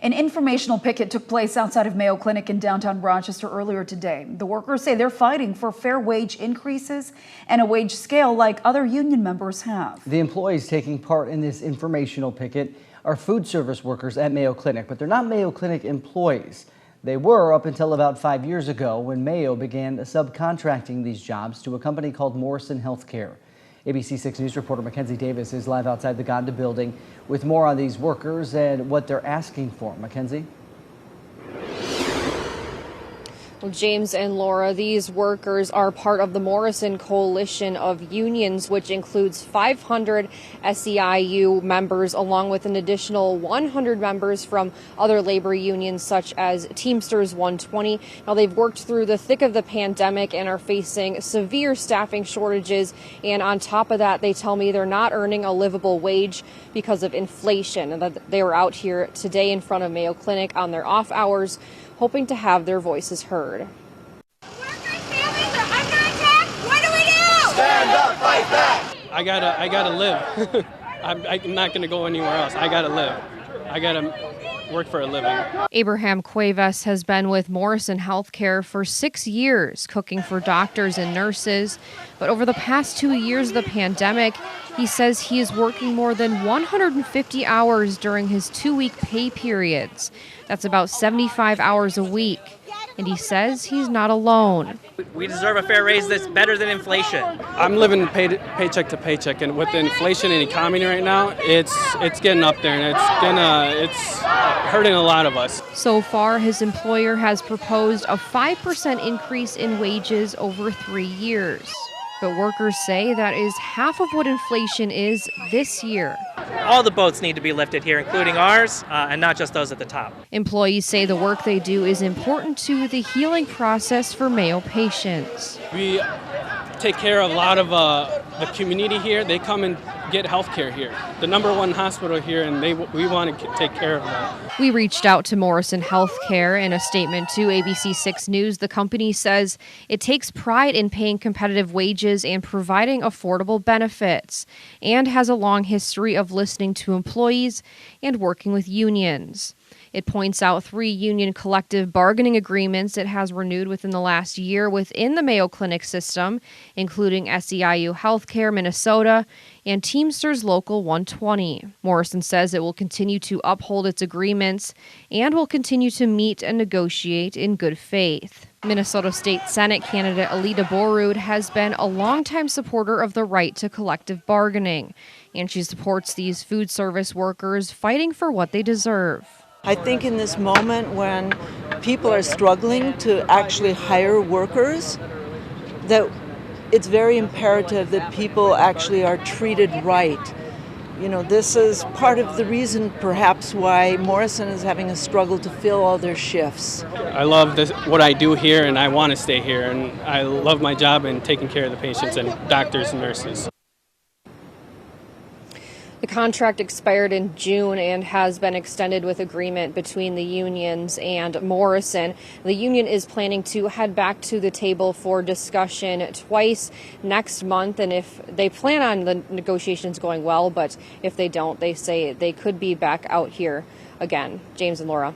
An informational picket took place outside of Mayo Clinic in downtown Rochester earlier today. The workers say they're fighting for fair wage increases and a wage scale like other union members have. The employees taking part in this informational picket are food service workers at Mayo Clinic, but they're not Mayo Clinic employees. They were up until about 5 years ago when Mayo began subcontracting these jobs to a company called Morrison Healthcare. ABC 6 News reporter Mackenzie Davis is live outside the Gonda building with more on these workers and what they're asking for. Mackenzie? Well, James and Laura, these workers are part of the Morrison Coalition of Unions, which includes 500 SEIU members, along with an additional 100 members from other labor unions, such as Teamsters 120. Now, they've worked through the thick of the pandemic and are facing severe staffing shortages. And on top of that, they tell me they're not earning a livable wage because of inflation, and that they were out here today in front of Mayo Clinic on their off hours, hoping to have their voices heard. Workers' families are under attack. What do we do? Stand up, fight back. I gotta live. I'm not gonna go anywhere else. I gotta live. I gotta work for a living. Abraham Cuevas has been with Morrison Healthcare for 6 years, cooking for doctors and nurses. But over the past 2 years of the pandemic, he says he is working more than 150 hours during his 2-week pay periods. That's about 75 hours a week. And he says he's not alone. We deserve a fair raise that's better than inflation. I'm living paycheck to paycheck, and with the inflation and economy right now, it's getting up there, and it's hurting a lot of us. So far, his employer has proposed a 5% increase in wages over 3 years. But workers say that is half of what inflation is this year. All the boats need to be lifted here, including ours, and not just those at the top. Employees say the work they do is important to the healing process for Mayo patients. We take care of a lot of the community here. They come and get health care here. The #1 hospital here, and we want to take care of that. We reached out to Morrison Healthcare. In a statement to ABC 6 News, the company says it takes pride in paying competitive wages and providing affordable benefits, and has a long history of listening to employees and working with unions. It points out 3 union collective bargaining agreements it has renewed within the last year within the Mayo Clinic system, including SEIU Healthcare Minnesota and Teamsters Local 120. Morrison says it will continue to uphold its agreements and will continue to meet and negotiate in good faith. Minnesota State Senate candidate Alita Borrud has been a longtime supporter of the right to collective bargaining, and she supports these food service workers fighting for what they deserve. I think in this moment when people are struggling to actually hire workers, that it's very imperative that people actually are treated right. You know, this is part of the reason perhaps why Morrison is having a struggle to fill all their shifts. I love what I do here, and I want to stay here, and I love my job and taking care of the patients and doctors and nurses. The contract expired in June and has been extended with agreement between the unions and Morrison. The union is planning to head back to the table for discussion twice next month, and if they plan on the negotiations going well, but if they don't, they say they could be back out here again. James and Laura.